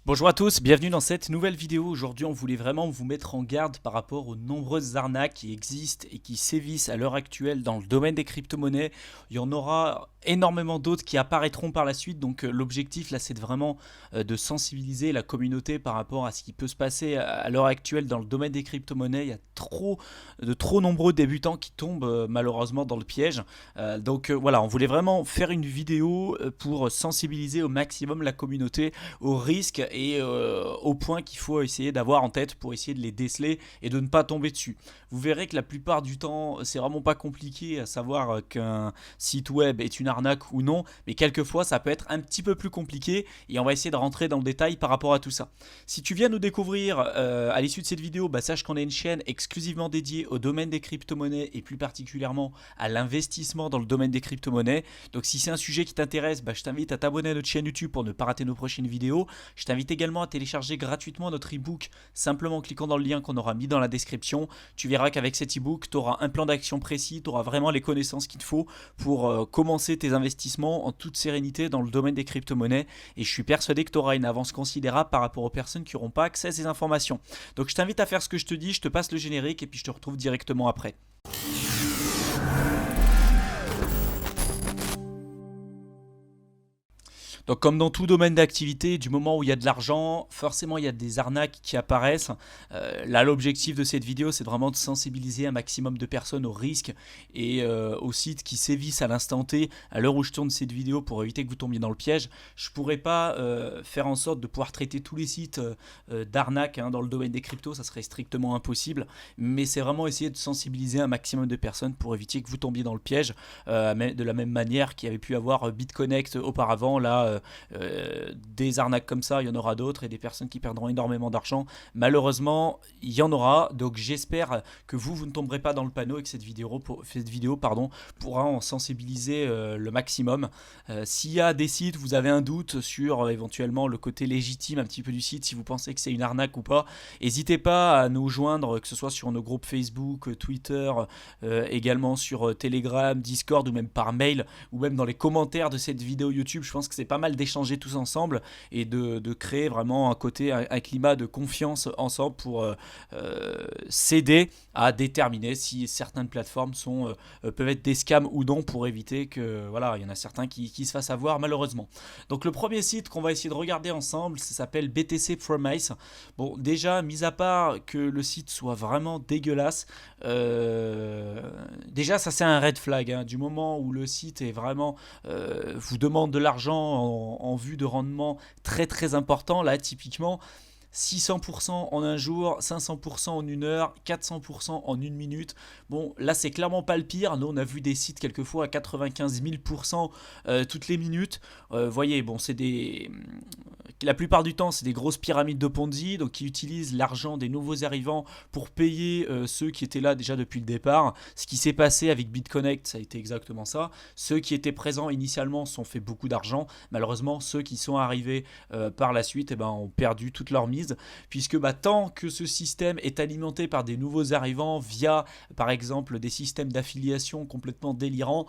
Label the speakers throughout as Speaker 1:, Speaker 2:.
Speaker 1: Bonjour à tous, bienvenue dans cette nouvelle vidéo. Aujourd'hui, on voulait vraiment vous mettre en garde par rapport aux nombreuses arnaques qui existent et qui sévissent à l'heure actuelle dans le domaine des crypto-monnaies. Il y en aura énormément d'autres qui apparaîtront par la suite. Donc l'objectif là, c'est vraiment de sensibiliser la communauté par rapport à ce qui peut se passer à l'heure actuelle dans le domaine des crypto-monnaies. Il y a trop nombreux débutants qui tombent malheureusement dans le piège. Voilà, on voulait vraiment faire une vidéo pour sensibiliser au maximum la communauté aux risques et aux points qu'il faut essayer d'avoir en tête pour essayer de les déceler et de ne pas tomber dessus. Vous verrez que la plupart du temps, c'est vraiment pas compliqué à savoir qu'un site web est une arnaque ou non, mais quelquefois ça peut être un petit peu plus compliqué et on va essayer de rentrer dans le détail par rapport à tout ça. Si tu viens nous découvrir à l'issue de cette vidéo, sache qu'on a une chaîne exclusivement dédiée au domaine des crypto-monnaies et plus particulièrement à l'investissement dans le domaine des crypto-monnaies. Donc si c'est un sujet qui t'intéresse, je t'invite à t'abonner à notre chaîne YouTube pour ne pas rater nos prochaines vidéos. Je t'invite également à télécharger gratuitement notre e-book simplement en cliquant dans le lien qu'on aura mis dans la description. Tu verras qu'avec cet e-book, tu auras un plan d'action précis, tu auras vraiment les connaissances qu'il te faut pour commencer tes investissements en toute sérénité dans le domaine des crypto-monnaies. Et je suis persuadé que tu auras une avance considérable par rapport aux personnes qui n'auront pas accès à ces informations. Donc je t'invite à faire ce que je te dis, je te passe le générique et puis je te retrouve directement après. Donc comme dans tout domaine d'activité, du moment où il y a de l'argent, forcément il y a des arnaques qui apparaissent. Là l'objectif de cette vidéo c'est vraiment de sensibiliser un maximum de personnes aux risques et aux sites qui sévissent à l'instant T à l'heure où je tourne cette vidéo pour éviter que vous tombiez dans le piège. Je ne pourrais pas faire en sorte de pouvoir traiter tous les sites d'arnaques dans le domaine des cryptos, ça serait strictement impossible. Mais c'est vraiment essayer de sensibiliser un maximum de personnes pour éviter que vous tombiez dans le piège de la même manière qu'il y avait pu avoir BitConnect auparavant. Là des arnaques comme ça, il y en aura d'autres et des personnes qui perdront énormément d'argent. Malheureusement, il y en aura. Donc j'espère que vous ne tomberez pas dans le panneau et que cette vidéo pourra en sensibiliser le maximum. S'il y a des sites, vous avez un doute sur éventuellement le côté légitime un petit peu du site, si vous pensez que c'est une arnaque ou pas, n'hésitez pas à nous joindre, que ce soit sur nos groupes Facebook, Twitter, également sur Telegram, Discord ou même par mail ou même dans les commentaires de cette vidéo YouTube. Je pense que c'est pas mal d'échanger tous ensemble et de créer vraiment un climat de confiance ensemble pour s'aider à déterminer si certaines plateformes peuvent être des scams ou non, pour éviter que voilà, il y en a certains qui se fassent avoir malheureusement. Donc le premier site qu'on va essayer de regarder ensemble, ça s'appelle BTC Promise. Bon, déjà, mis à part que le site soit vraiment dégueulasse, déjà ça c'est un red flag, du moment où le site est vraiment vous demande de l'argent en vue de rendement très très important. Là typiquement 600% en un jour, 500% en une heure, 400% en une minute. Bon, là, c'est clairement pas le pire. Nous, on a vu des sites quelquefois à 95 000% toutes les minutes. Voyez, bon, la plupart du temps, c'est des grosses pyramides de Ponzi, donc qui utilisent l'argent des nouveaux arrivants pour payer ceux qui étaient là déjà depuis le départ. Ce qui s'est passé avec BitConnect, ça a été exactement ça. Ceux qui étaient présents initialement se sont fait beaucoup d'argent. Malheureusement, ceux qui sont arrivés par la suite ont perdu toute leur mise, puisque tant que ce système est alimenté par des nouveaux arrivants via, par exemple, des systèmes d'affiliation complètement délirants,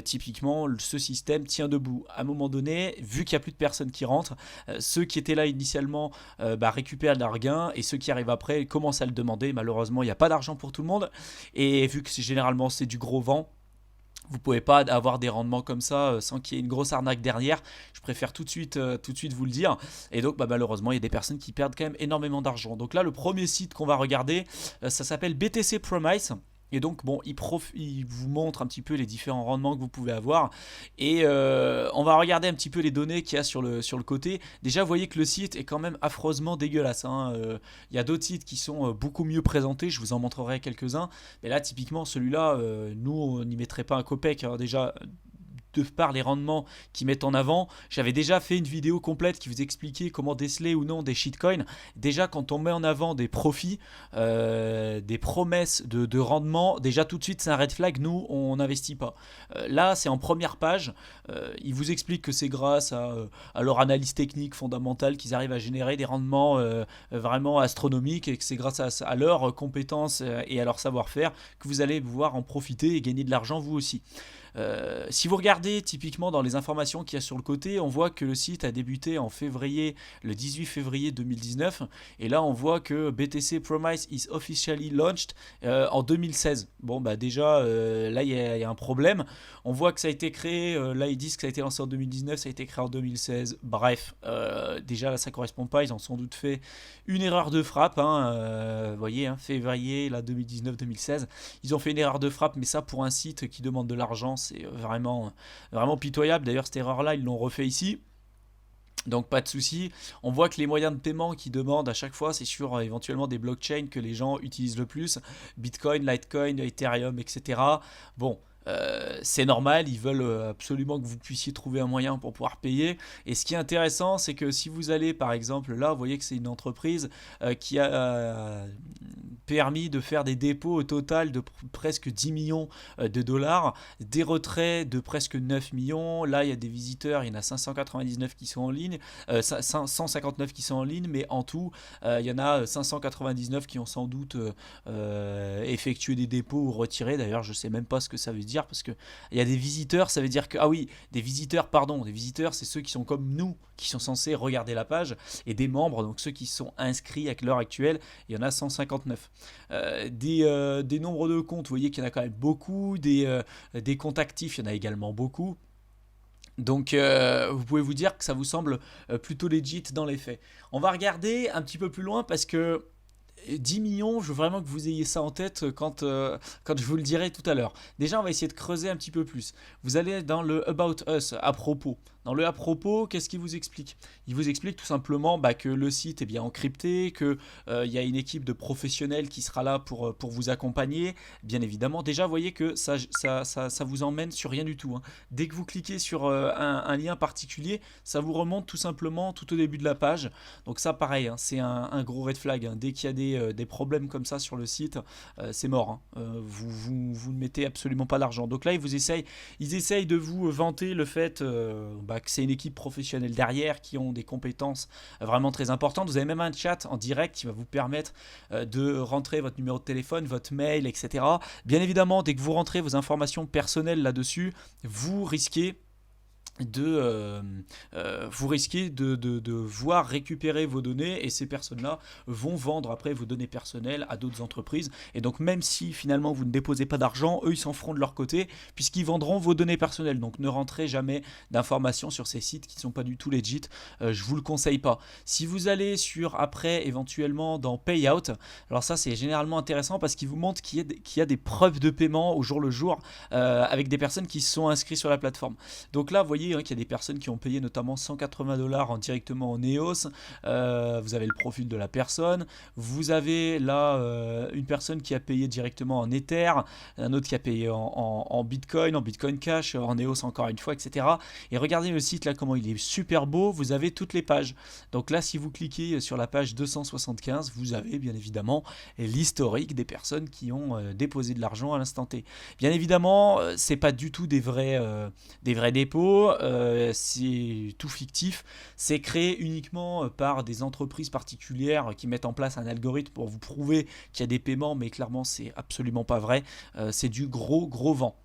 Speaker 1: typiquement, ce système tient debout. À un moment donné, vu qu'il n'y a plus de personnes qui rentrent, ceux qui étaient là initialement récupèrent leurs gains et ceux qui arrivent après commencent à le demander. Malheureusement, il n'y a pas d'argent pour tout le monde et vu que généralement c'est du gros vent, vous pouvez pas avoir des rendements comme ça sans qu'il y ait une grosse arnaque derrière. Je préfère tout de suite vous le dire. Et donc malheureusement il y a des personnes qui perdent quand même énormément d'argent. Donc là le premier site qu'on va regarder, ça s'appelle BTC Promise. Et donc bon, il vous montre un petit peu les différents rendements que vous pouvez avoir. Et on va regarder un petit peu les données qu'il y a sur le côté. Déjà, vous voyez que le site est quand même affreusement dégueulasse. Il y a d'autres sites qui sont beaucoup mieux présentés. Je vous en montrerai quelques-uns. Mais là, typiquement, celui-là, nous, on n'y mettrait pas un copec. Déjà, de par les rendements qu'ils mettent en avant. J'avais déjà fait une vidéo complète qui vous expliquait comment déceler ou non des shitcoins. Déjà, quand on met en avant des profits, des promesses de rendement, déjà tout de suite c'est un red flag. Nous, on n'investit pas. Là, c'est en première page. Ils vous expliquent que c'est grâce à leur analyse technique fondamentale qu'ils arrivent à générer des rendements vraiment astronomiques et que c'est grâce à leurs compétences et à leur savoir-faire que vous allez pouvoir en profiter et gagner de l'argent vous aussi. Si vous regardez typiquement dans les informations qu'il y a sur le côté, on voit que le site a débuté en février, le 18 février 2019, et là on voit que BTC Promise is officially launched en 2016. Bon bah déjà là il y a un problème. On voit que ça a été créé, là ils disent que ça a été lancé en 2019, ça a été créé en 2016. Bref, déjà là ça correspond pas, ils ont sans doute fait une erreur de frappe. Vous voyez, février là 2019-2016, ils ont fait une erreur de frappe, mais ça pour un site qui demande de l'argent, c'est vraiment, vraiment pitoyable. D'ailleurs cette erreur-là, ils l'ont refait ici. Donc pas de souci. On voit que les moyens de paiement qu'ils demandent à chaque fois, c'est sur éventuellement des blockchains que les gens utilisent le plus. Bitcoin, Litecoin, Ethereum, etc. Bon, c'est normal, ils veulent absolument que vous puissiez trouver un moyen pour pouvoir payer. Et ce qui est intéressant, c'est que si vous allez par exemple là, vous voyez que c'est une entreprise qui a permis de faire des dépôts au total de presque 10 millions de dollars, des retraits de presque 9 millions. Là, il y a des visiteurs, il y en a 599 qui sont en ligne, 159 qui sont en ligne, mais en tout, il y en a 599 qui ont sans doute effectué des dépôts ou retirés. D'ailleurs, je ne sais même pas ce que ça veut dire parce qu'il y a des visiteurs, ça veut dire que... Ah oui, des visiteurs, c'est ceux qui sont comme nous, qui sont censés regarder la page, et des membres, donc ceux qui sont inscrits à l'heure actuelle, il y en a 159. Des nombres de comptes, vous voyez qu'il y en a quand même beaucoup, des comptes actifs, il y en a également beaucoup. Donc vous pouvez vous dire que ça vous semble plutôt legit dans les faits. On va regarder un petit peu plus loin parce que 10 millions, je veux vraiment que vous ayez ça en tête quand je vous le dirai tout à l'heure. Déjà, on va essayer de creuser un petit peu plus. Vous allez dans le About Us, à propos. Dans le à propos, qu'est-ce qu'il vous explique? Il vous explique tout simplement que le site est bien encrypté, qu'il y a une équipe de professionnels qui sera là pour vous accompagner. Bien évidemment, déjà, vous voyez que ça vous emmène sur rien du tout. Dès que vous cliquez sur un lien particulier, ça vous remonte tout simplement tout au début de la page. Donc ça, pareil, c'est un gros red flag. Dès qu'il y a des problèmes comme ça sur le site, c'est mort. Vous ne mettez absolument pas d'argent. Donc là, ils essayent de vous vanter le fait que c'est une équipe professionnelle derrière qui ont des compétences vraiment très importantes. Vous avez même un chat en direct qui va vous permettre de rentrer votre numéro de téléphone, votre mail, etc. Bien évidemment, dès que vous rentrez vos informations personnelles là-dessus, vous risquez de voir récupérer vos données, et ces personnes-là vont vendre après vos données personnelles à d'autres entreprises. Et donc même si finalement vous ne déposez pas d'argent, eux ils s'en feront de leur côté puisqu'ils vendront vos données personnelles. Donc ne rentrez jamais d'informations sur ces sites qui ne sont pas du tout legit. Je vous le conseille pas. Si vous allez sur après éventuellement dans Payout, alors ça c'est généralement intéressant parce qu'il vous montre qu'il y a des preuves de paiement au jour le jour avec des personnes qui se sont inscrites sur la plateforme. Donc là vous voyez qu'il y a des personnes qui ont payé notamment 180 dollars directement en EOS. Vous avez le profil de la personne. Vous avez là une personne qui a payé directement en Ether, un autre qui a payé en Bitcoin, en Bitcoin Cash, en EOS encore une fois, etc. Et regardez le site là, comment il est super beau. Vous avez toutes les pages. Donc là, si vous cliquez sur la page 275, vous avez bien évidemment l'historique des personnes qui ont déposé de l'argent à l'instant T. Bien évidemment, c'est pas du tout des vrais dépôts. C'est tout fictif, c'est créé uniquement par des entreprises particulières qui mettent en place un algorithme pour vous prouver qu'il y a des paiements, mais clairement c'est absolument pas vrai, c'est du gros vent.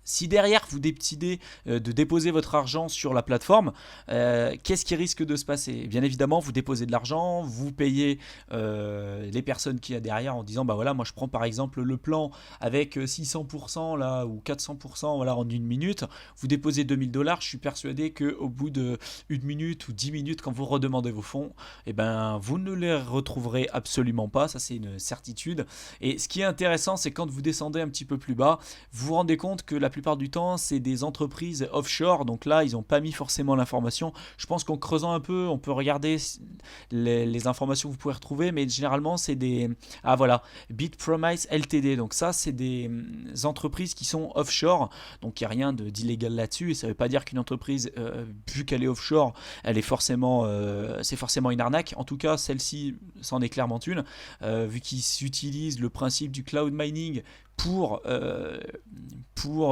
Speaker 1: Si derrière vous décidez de déposer votre argent sur la plateforme, qu'est-ce qui risque de se passer? Bien évidemment, vous déposez de l'argent, vous payez les personnes qu'il y a derrière en disant voilà, moi je prends par exemple le plan avec 600% là ou 400% voilà, en une minute. Vous déposez 2000 dollars, je suis persuadé qu'au bout de une minute ou 10 minutes, quand vous redemandez vos fonds, vous ne les retrouverez absolument pas. Ça, c'est une certitude. Et ce qui est intéressant, c'est quand vous descendez un petit peu plus bas, vous vous rendez compte que la plupart du temps, c'est des entreprises offshore. Donc là, ils n'ont pas mis forcément l'information. Je pense qu'en creusant un peu, on peut regarder les informations que vous pouvez retrouver. Mais généralement, c'est des... Ah voilà, BitPromise Ltd. Donc ça, c'est des entreprises qui sont offshore. Donc il n'y a rien d'illégal là-dessus. Et ça ne veut pas dire qu'une entreprise, vu qu'elle est offshore, elle est forcément, c'est forcément une arnaque. En tout cas, celle-ci, c'en est clairement une. Vu qu'ils utilisent le principe du cloud mining pour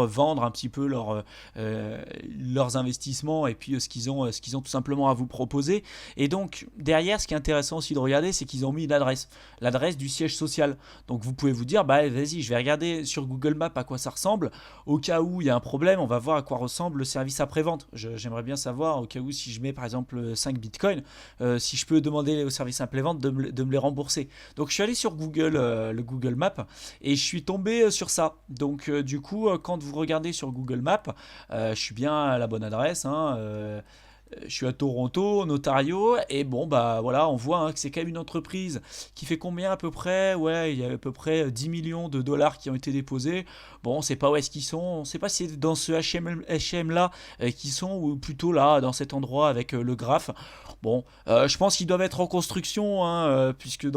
Speaker 1: vendre un petit peu leurs investissements et puis ce qu'ils ont tout simplement à vous proposer. Et donc derrière, ce qui est intéressant aussi de regarder, c'est qu'ils ont mis l'adresse du siège social. Donc vous pouvez vous dire, bah vas-y, je vais regarder sur Google Maps à quoi ça ressemble. Au cas où il y a un problème, on va voir à quoi ressemble le service après-vente. J'aimerais bien savoir, au cas où si je mets par exemple 5 bitcoins, si je peux demander au service après-vente de me les rembourser. Donc je suis allé sur Google, le Google Maps, et je suis tombé sur ça. Donc du coup, quand vous regardez sur Google Maps, je suis bien à la bonne adresse, hein, je suis à Toronto, en Ontario, et bon, bah voilà, on voit hein, que c'est quand même une entreprise qui fait combien à peu près? Ouais, il y a à peu près 10 millions de dollars qui ont été déposés. Bon, on sait pas où est-ce qu'ils sont, on sait pas si c'est dans ce HM là qu'ils sont, ou plutôt là, dans cet endroit avec le graphe. Bon, je pense qu'ils doivent être en construction, hein, puisque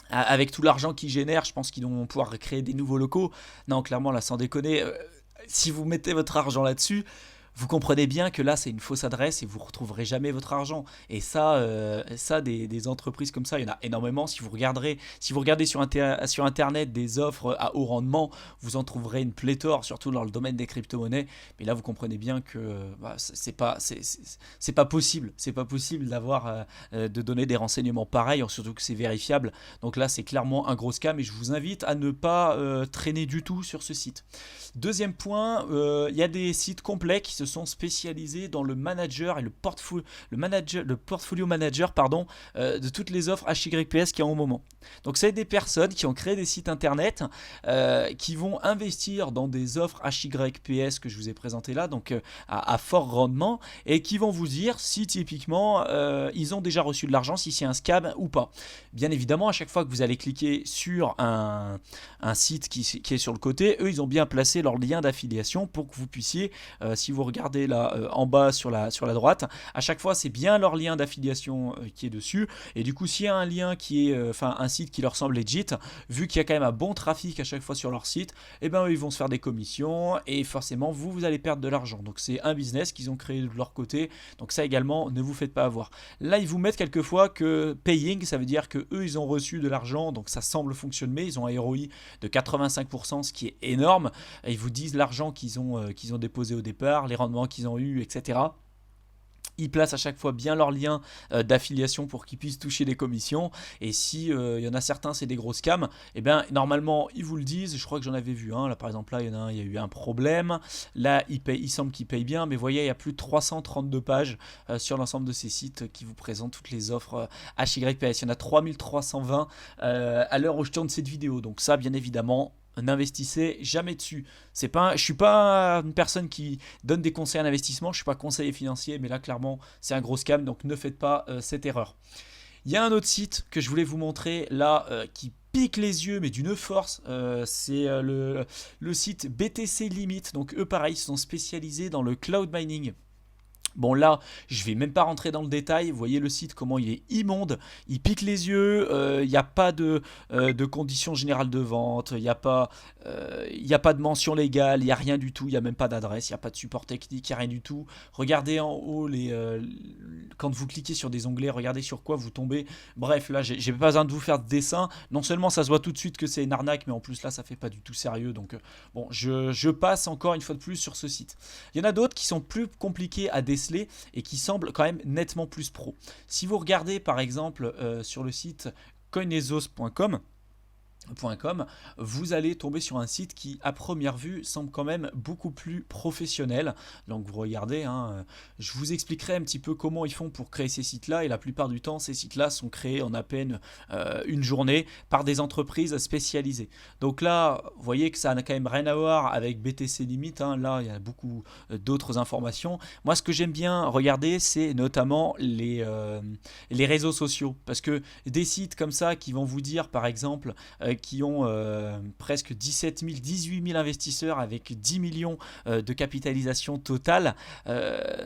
Speaker 1: avec tout l'argent qu'ils génèrent, je pense qu'ils vont pouvoir créer des nouveaux locaux. Non, clairement, là, sans déconner, si vous mettez votre argent là-dessus, vous comprenez bien que là, c'est une fausse adresse et vous ne retrouverez jamais votre argent. Et ça, des entreprises comme ça, il y en a énormément. Si vous regardez sur Internet des offres à haut rendement, vous en trouverez une pléthore, surtout dans le domaine des crypto-monnaies. Mais là, vous comprenez bien que bah, c'est pas possible. C'est pas possible de donner des renseignements pareils, surtout que c'est vérifiable. Donc là, c'est clairement un gros scam et je vous invite à ne pas traîner du tout sur ce site. Deuxième point, il y a des sites complets qui se sont spécialisés dans le manager et le portfolio manager de toutes les offres HYPS qui y a au moment. Donc c'est des personnes qui ont créé des sites internet qui vont investir dans des offres HYPS que je vous ai présentées là, donc à fort rendement, et qui vont vous dire si typiquement ils ont déjà reçu de l'argent, si c'est un scam ou pas. Bien évidemment, à chaque fois que vous allez cliquer sur un site qui est sur le côté, eux ils ont bien placé leur lien d'affiliation pour que vous puissiez, si vous regardez là en bas sur la droite, à chaque fois c'est bien leur lien d'affiliation qui est dessus, et du coup s'il y a un lien qui est, un site qui leur semble legit, vu qu'il y a quand même un bon trafic à chaque fois sur leur site, et ben eux, ils vont se faire des commissions, et forcément vous allez perdre de l'argent. Donc c'est un business qu'ils ont créé de leur côté, donc ça également ne vous faites pas avoir. Là ils vous mettent quelquefois que paying, ça veut dire que eux ils ont reçu de l'argent, donc ça semble fonctionner, ils ont un ROI de 85%, ce qui est énorme. Ils vous disent l'argent qu'ils ont déposé au départ, les rendements qu'ils ont eu, etc. Ils placent à chaque fois bien leur lien d'affiliation pour qu'ils puissent toucher des commissions. Et si y en a certains, c'est des gros scams, et bien normalement ils vous le disent. Je crois que j'en avais vu un. Là par exemple, là il y en a un, il y a eu un problème. Là il semble qu'ils payent bien, mais vous voyez, il y a plus de 332 pages sur l'ensemble de ces sites qui vous présentent toutes les offres HYPS. Il y en a 3320 à l'heure où je tourne cette vidéo. Donc ça, bien évidemment, n'investissez jamais dessus. Je suis pas une personne qui donne des conseils en investissement, je suis pas conseiller financier, mais là clairement c'est un gros scam, donc ne faites pas cette erreur. Il y a un autre site que je voulais vous montrer là qui pique les yeux mais d'une force, c'est le site BTC Limit. Donc eux pareil, ils sont spécialisés dans le cloud mining. Bon là, je vais même pas rentrer dans le détail, vous voyez le site comment il est immonde, il pique les yeux, il n'y a pas de conditions générales de vente, il n'y a pas de mention légale, il n'y a rien du tout, il n'y a même pas d'adresse, il n'y a pas de support technique, il n'y a rien du tout. Regardez en haut, quand vous cliquez sur des onglets, regardez sur quoi vous tombez. Bref, là j'ai pas besoin de vous faire de dessin, non seulement ça se voit tout de suite que c'est une arnaque, mais en plus là ça fait pas du tout sérieux, donc bon, je passe encore une fois de plus sur ce site. Il y en a d'autres qui sont plus compliqués à déceler et qui semble quand même nettement plus pro. Si vous regardez par exemple sur le site coinezos.com, vous allez tomber sur un site qui à première vue semble quand même beaucoup plus professionnel. Donc vous regardez, je vous expliquerai un petit peu comment ils font pour créer ces sites là, et la plupart du temps ces sites là sont créés en à peine une journée par des entreprises spécialisées. Donc là vous voyez que ça n'a quand même rien à voir avec BTC Limit, là il y a beaucoup d'autres informations. Moi ce que j'aime bien regarder, c'est notamment les réseaux sociaux, parce que des sites comme ça qui vont vous dire par exemple qui ont presque 17 000, 18 000 investisseurs avec 10 millions de capitalisation totale,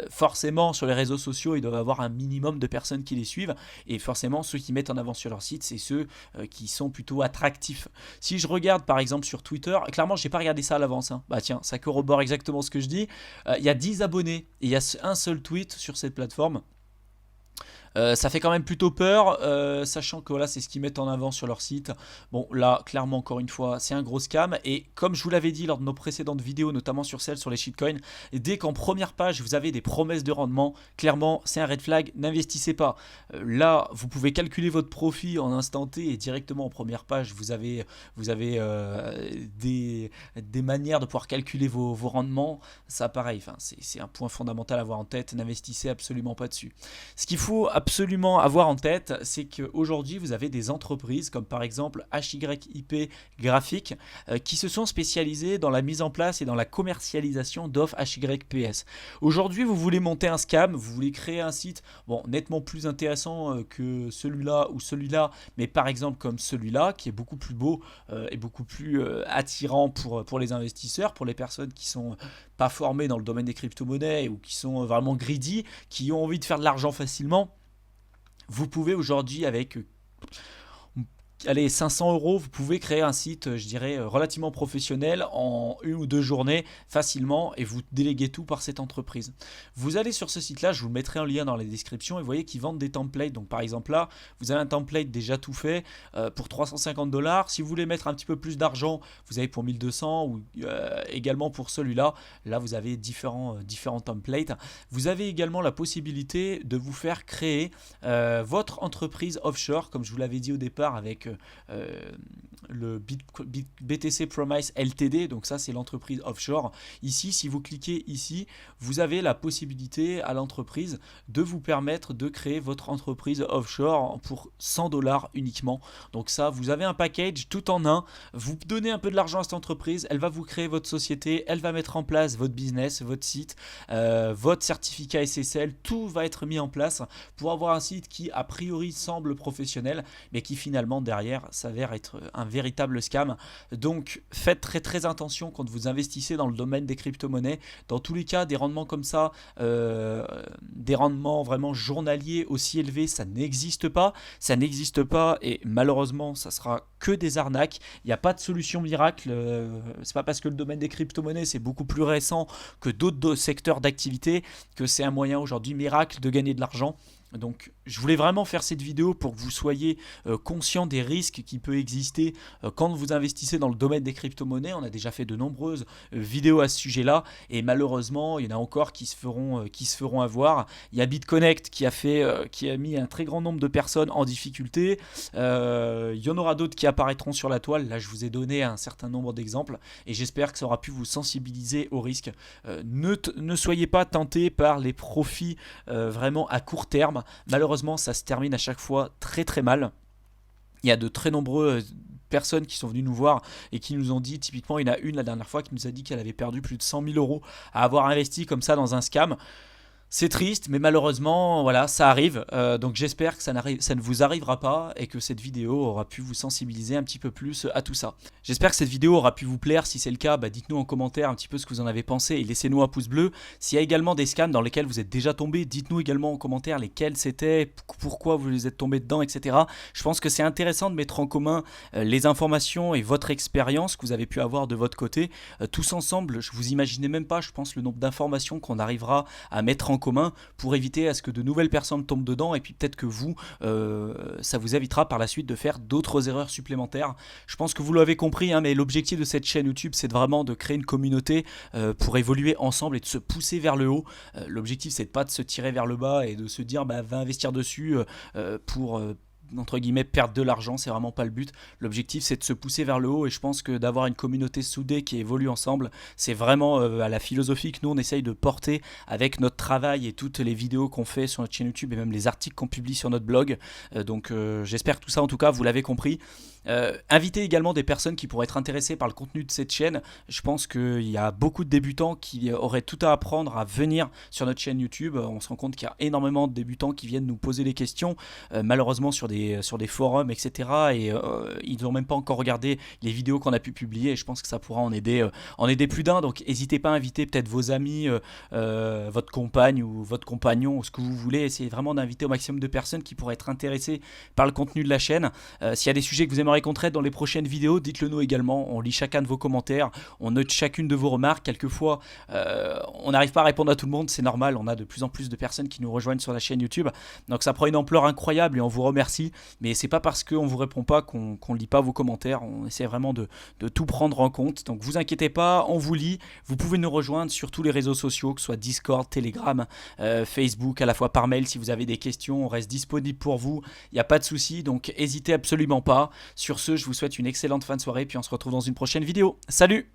Speaker 1: forcément sur les réseaux sociaux ils doivent avoir un minimum de personnes qui les suivent, et forcément ceux qui mettent en avant sur leur site, c'est ceux qui sont plutôt attractifs. Si je regarde par exemple sur Twitter, clairement j'ai pas regardé ça à l'avance, bah tiens, ça corrobore exactement ce que je dis, il y a 10 abonnés et il y a un seul tweet sur cette plateforme. Ça fait quand même plutôt peur, sachant que voilà, c'est ce qu'ils mettent en avant sur leur site. Bon, là, clairement, encore une fois, c'est un gros scam. Et comme je vous l'avais dit lors de nos précédentes vidéos, notamment sur celle sur les shitcoins, dès qu'en première page, vous avez des promesses de rendement, clairement, c'est un red flag, n'investissez pas. Là, vous pouvez calculer votre profit en instant T et directement en première page, vous avez des manières de pouvoir calculer vos rendements. Ça, pareil, c'est un point fondamental à avoir en tête. N'investissez absolument pas dessus. Ce qu'il faut absolument avoir en tête, c'est qu'aujourd'hui, vous avez des entreprises comme par exemple HYIP Graphique qui se sont spécialisées dans la mise en place et dans la commercialisation d'offres HYPS. Aujourd'hui, vous voulez monter un scam, vous voulez créer un site nettement plus intéressant que celui-là ou celui-là, mais par exemple comme celui-là qui est beaucoup plus beau et beaucoup plus attirant pour les investisseurs, pour les personnes qui sont pas formées dans le domaine des crypto-monnaies ou qui sont vraiment greedy, qui ont envie de faire de l'argent facilement. Vous pouvez aujourd'hui avec 500 euros, vous pouvez créer un site, je dirais, relativement professionnel en 1 ou 2 journées facilement et vous déléguez tout par cette entreprise. Vous allez sur ce site-là, je vous le mettrai en lien dans la description et vous voyez qu'ils vendent des templates. Donc par exemple là, vous avez un template déjà tout fait pour 350 $. Si vous voulez mettre un petit peu plus d'argent, vous avez pour 1200 ou également pour celui-là. Là, vous avez différents templates. Vous avez également la possibilité de vous faire créer votre entreprise offshore, comme je vous l'avais dit au départ avec le BTC Promise Ltd. Donc ça, c'est l'entreprise offshore. Ici, si vous cliquez ici, vous avez la possibilité à l'entreprise de vous permettre de créer votre entreprise offshore pour 100 $ uniquement. Donc ça, vous avez un package tout en un. Vous donnez un peu de l'argent à cette entreprise, elle va vous créer votre société, elle va mettre en place votre business, votre site, votre certificat SSL, tout va être mis en place pour avoir un site qui a priori semble professionnel, mais qui finalement derrière s'avère être un véritable scam. Donc faites très très attention quand vous investissez dans le domaine des crypto-monnaies. Dans tous les cas, des rendements comme ça, des rendements vraiment journaliers aussi élevés, ça n'existe pas. Ça n'existe pas et malheureusement, ça sera que des arnaques. Il n'y a pas de solution miracle. C'est pas parce que le domaine des crypto-monnaies c'est beaucoup plus récent que d'autres secteurs d'activité que c'est un moyen aujourd'hui miracle de gagner de l'argent. Donc je voulais vraiment faire cette vidéo pour que vous soyez conscient des risques qui peuvent exister quand vous investissez dans le domaine des crypto-monnaies. On a déjà fait de nombreuses vidéos à ce sujet-là et malheureusement il y en a encore qui se feront avoir. Il y a BitConnect qui a mis un très grand nombre de personnes en difficulté. Il y en aura d'autres qui apparaîtront sur la toile. Là je vous ai donné un certain nombre d'exemples et j'espère que ça aura pu vous sensibiliser aux risques. Ne soyez pas tentés par les profits vraiment à court terme. Malheureusement, ça se termine à chaque fois très très mal. Il y a de très nombreuses personnes qui sont venues nous voir et qui nous ont dit, typiquement, il y en a une la dernière fois qui nous a dit qu'elle avait perdu plus de 100 000 € à avoir investi comme ça dans un scam. C'est triste, mais malheureusement, voilà, ça arrive. Donc j'espère que ça ne vous arrivera pas et que cette vidéo aura pu vous sensibiliser un petit peu plus à tout ça. J'espère que cette vidéo aura pu vous plaire. Si c'est le cas, dites-nous en commentaire un petit peu ce que vous en avez pensé et laissez-nous un pouce bleu. S'il y a également des scams dans lesquels vous êtes déjà tombé, dites-nous également en commentaire lesquels c'était, pourquoi vous les êtes tombés dedans, etc. Je pense que c'est intéressant de mettre en commun les informations et votre expérience que vous avez pu avoir de votre côté. Tous ensemble, je vous imaginez même pas, je pense, le nombre d'informations qu'on arrivera à mettre en commun pour éviter à ce que de nouvelles personnes tombent dedans et puis peut-être que vous, ça vous évitera par la suite de faire d'autres erreurs supplémentaires. Je pense que vous l'avez compris, mais l'objectif de cette chaîne YouTube, c'est vraiment de créer une communauté pour évoluer ensemble et de se pousser vers le haut. L'objectif, c'est pas de se tirer vers le bas et de se dire va investir dessus pour entre guillemets perdre de l'argent, c'est vraiment pas le but. L'objectif c'est de se pousser vers le haut et je pense que d'avoir une communauté soudée qui évolue ensemble, c'est vraiment à la philosophie que nous on essaye de porter avec notre travail et toutes les vidéos qu'on fait sur notre chaîne YouTube et même les articles qu'on publie sur notre blog. Donc j'espère que tout ça en tout cas vous l'avez compris. Invitez également des personnes qui pourraient être intéressées par le contenu de cette chaîne. Je pense qu'il y a beaucoup de débutants qui auraient tout à apprendre à venir sur notre chaîne YouTube. On se rend compte qu'il y a énormément de débutants qui viennent nous poser des questions, malheureusement sur des sur des forums, etc. Et ils n'ont même pas encore regardé les vidéos qu'on a pu publier. Et je pense que ça pourra en aider plus d'un. Donc n'hésitez pas à inviter peut-être vos amis, votre compagne ou votre compagnon, ou ce que vous voulez. Essayez vraiment d'inviter au maximum de personnes qui pourraient être intéressées par le contenu de la chaîne. S'il y a des sujets que vous aimeriez qu'on traite dans les prochaines vidéos, dites-le nous également. On lit chacun de vos commentaires, on note chacune de vos remarques. Quelquefois, on n'arrive pas à répondre à tout le monde, c'est normal. On a de plus en plus de personnes qui nous rejoignent sur la chaîne YouTube. Donc ça prend une ampleur incroyable et on vous remercie. Mais c'est pas parce qu'on vous répond pas qu'on ne lit pas vos commentaires. On essaie vraiment de tout prendre en compte. Donc vous inquiétez pas, on vous lit. Vous pouvez nous rejoindre sur tous les réseaux sociaux, que ce soit Discord, Telegram, Facebook, à la fois par mail. Si vous avez des questions, on reste disponible pour vous. Il n'y a pas de souci, donc n'hésitez absolument pas. Sur ce, je vous souhaite une excellente fin de soirée, puis on se retrouve dans une prochaine vidéo. Salut!